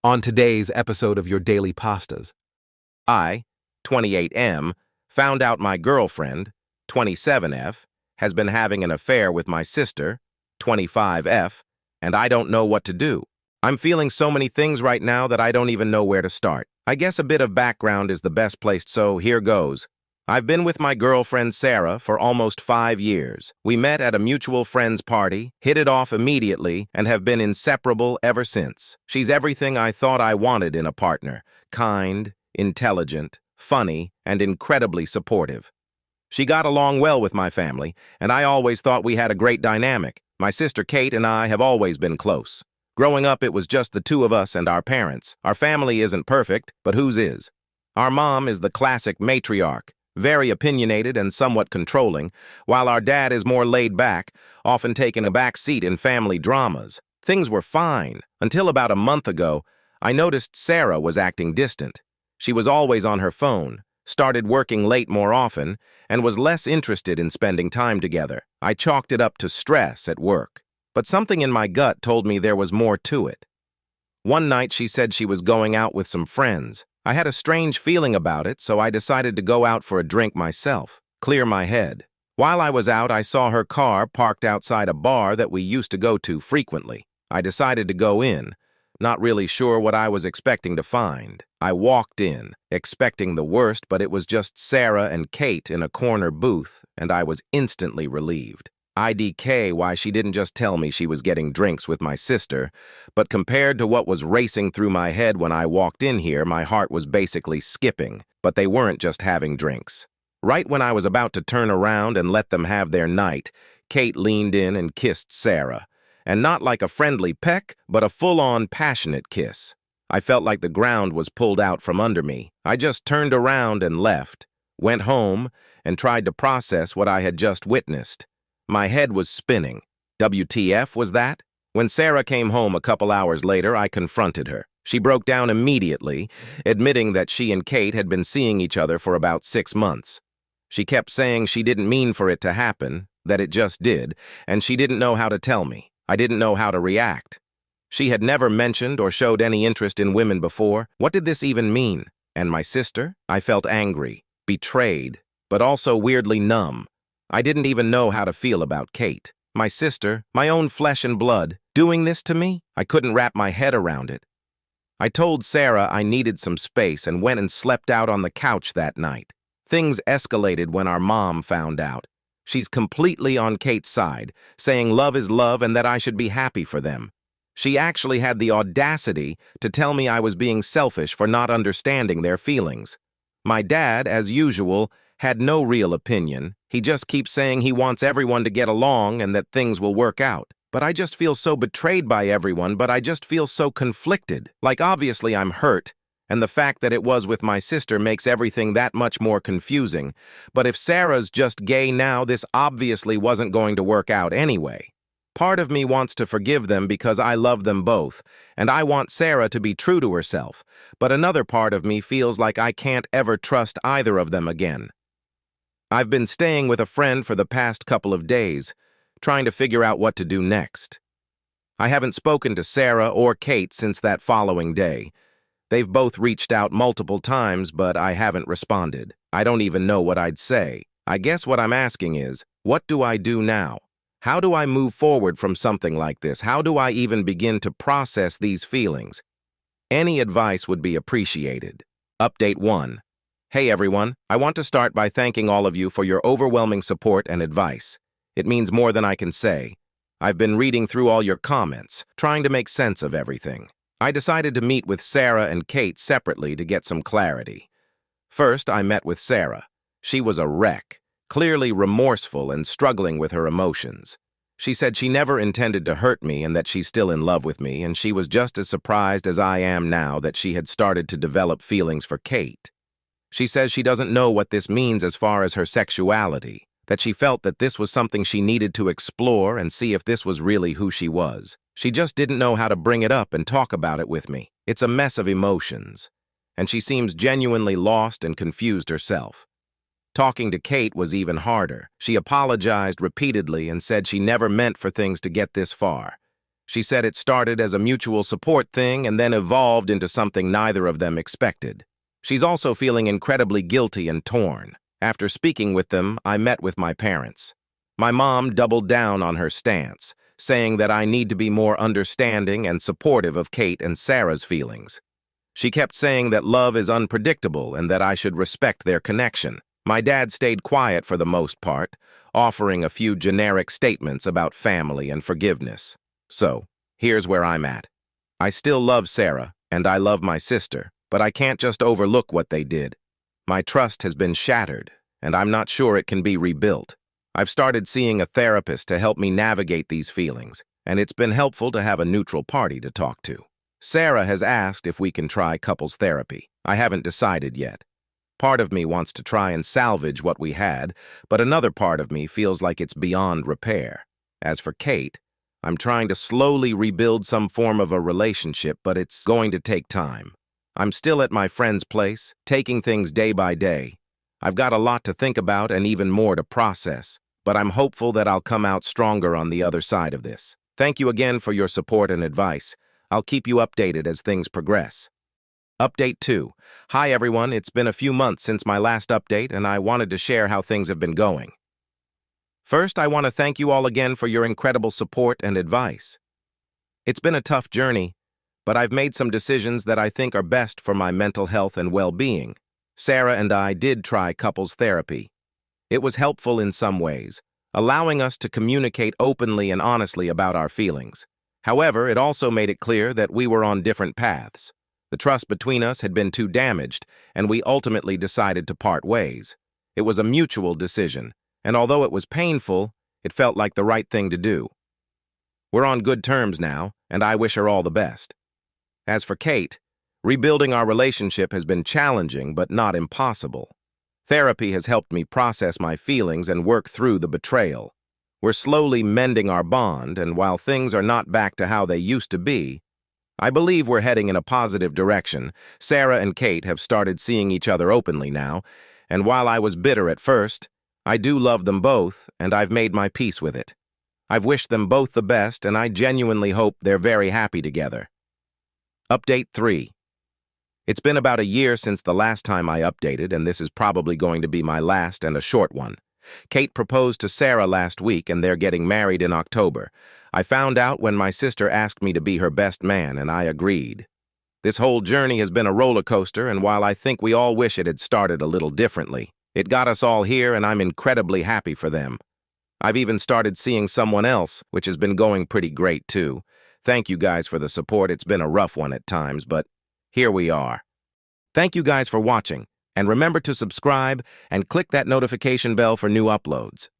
On today's episode of Your Daily Pastas. I, 28M, found out my girlfriend, 27F, has been having an affair with my sister, 25F, and I don't know what to do. I'm feeling so many things right now that I don't even know where to start. I guess a bit of background is the best place, so here goes. I've been with my girlfriend Sarah for almost 5 years. We met at a mutual friend's party, hit it off immediately, and have been inseparable ever since. She's everything I thought I wanted in a partner: kind, intelligent, funny, and incredibly supportive. She got along well with my family, and I always thought we had a great dynamic. My sister Kate and I have always been close. Growing up, it was just the two of us and our parents. Our family isn't perfect, but whose is? Our mom is the classic matriarch, very opinionated and somewhat controlling, while our dad is more laid back, often taking a back seat in family dramas. Things were fine until about a month ago. I noticed Sarah was acting distant. She was always on her phone, started working late more often, and was less interested in spending time together. I chalked it up to stress at work, but something in my gut told me there was more to it. One night she said she was going out with some friends. I had a strange feeling about it, so I decided to go out for a drink myself, clear my head. While I was out, I saw her car parked outside a bar that we used to go to frequently. I decided to go in, not really sure what I was expecting to find. I walked in, expecting the worst, but it was just Sarah and Kate in a corner booth, and I was instantly relieved. IDK why she didn't just tell me she was getting drinks with my sister, but compared to what was racing through my head when I walked in here, my heart was basically skipping. But they weren't just having drinks. Right when I was about to turn around and let them have their night, Kate leaned in and kissed Sarah. And not like a friendly peck, but a full-on passionate kiss. I felt like the ground was pulled out from under me. I just turned around and left, went home, and tried to process what I had just witnessed. My head was spinning. WTF was that? When Sarah came home a couple hours later, I confronted her. She broke down immediately, admitting that she and Kate had been seeing each other for about 6 months. She kept saying she didn't mean for it to happen, that it just did, and she didn't know how to tell me. I didn't know how to react. She had never mentioned or showed any interest in women before. What did this even mean? And my sister? I felt angry, betrayed, but also weirdly numb. I didn't even know how to feel about Kate. My sister, my own flesh and blood, doing this to me? I couldn't wrap my head around it. I told Sarah I needed some space and went and slept out on the couch that night. Things escalated when our mom found out. She's completely on Kate's side, saying love is love and that I should be happy for them. She actually had the audacity to tell me I was being selfish for not understanding their feelings. My dad, as usual, had no real opinion. He just keeps saying he wants everyone to get along and that things will work out. But I just feel so betrayed by everyone, but I just feel so conflicted. Like, obviously I'm hurt, and the fact that it was with my sister makes everything that much more confusing. But if Sarah's just gay now, this obviously wasn't going to work out anyway. Part of me wants to forgive them because I love them both, and I want Sarah to be true to herself. But another part of me feels like I can't ever trust either of them again. I've been staying with a friend for the past couple of days, trying to figure out what to do next. I haven't spoken to Sarah or Kate since that following day. They've both reached out multiple times, but I haven't responded. I don't even know what I'd say. I guess what I'm asking is, what do I do now? How do I move forward from something like this? How do I even begin to process these feelings? Any advice would be appreciated. Update 1. Hey everyone, I want to start by thanking all of you for your overwhelming support and advice. It means more than I can say. I've been reading through all your comments, trying to make sense of everything. I decided to meet with Sarah and Kate separately to get some clarity. First, I met with Sarah. She was a wreck, clearly remorseful and struggling with her emotions. She said she never intended to hurt me and that she's still in love with me, and she was just as surprised as I am now that she had started to develop feelings for Kate. She says she doesn't know what this means as far as her sexuality, that she felt that this was something she needed to explore and see if this was really who she was. She just didn't know how to bring it up and talk about it with me. It's a mess of emotions, and she seems genuinely lost and confused herself. Talking to Kate was even harder. She apologized repeatedly and said she never meant for things to get this far. She said it started as a mutual support thing and then evolved into something neither of them expected. She's also feeling incredibly guilty and torn. After speaking with them, I met with my parents. My mom doubled down on her stance, saying that I need to be more understanding and supportive of Kate and Sarah's feelings. She kept saying that love is unpredictable and that I should respect their connection. My dad stayed quiet for the most part, offering a few generic statements about family and forgiveness. So, here's where I'm at. I still love Sarah, and I love my sister, but I can't just overlook what they did. My trust has been shattered, and I'm not sure it can be rebuilt. I've started seeing a therapist to help me navigate these feelings, and it's been helpful to have a neutral party to talk to. Sarah has asked if we can try couples therapy. I haven't decided yet. Part of me wants to try and salvage what we had, but another part of me feels like it's beyond repair. As for Kate, I'm trying to slowly rebuild some form of a relationship, but it's going to take time. I'm still at my friend's place, taking things day by day. I've got a lot to think about and even more to process, but I'm hopeful that I'll come out stronger on the other side of this. Thank you again for your support and advice. I'll keep you updated as things progress. Update 2. Hi everyone, it's been a few months since my last update and I wanted to share how things have been going. First, I want to thank you all again for your incredible support and advice. It's been a tough journey, but I've made some decisions that I think are best for my mental health and well-being. Sarah and I did try couples therapy. It was helpful in some ways, allowing us to communicate openly and honestly about our feelings. However, it also made it clear that we were on different paths. The trust between us had been too damaged, and we ultimately decided to part ways. It was a mutual decision, and although it was painful, it felt like the right thing to do. We're on good terms now, and I wish her all the best. As for Kate, rebuilding our relationship has been challenging but not impossible. Therapy has helped me process my feelings and work through the betrayal. We're slowly mending our bond, and while things are not back to how they used to be, I believe we're heading in a positive direction. Sarah and Kate have started seeing each other openly now, and while I was bitter at first, I do love them both, and I've made my peace with it. I've wished them both the best, and I genuinely hope they're very happy together. Update 3. It's been about a year since the last time I updated, and this is probably going to be my last and a short one. Kate proposed to Sarah last week, and they're getting married in October. I found out when my sister asked me to be her best man, and I agreed. This whole journey has been a roller coaster, and while I think we all wish it had started a little differently, it got us all here, and I'm incredibly happy for them. I've even started seeing someone else, which has been going pretty great, too. Thank you guys for the support. It's been a rough one at times, but here we are. Thank you guys for watching, and remember to subscribe and click that notification bell for new uploads.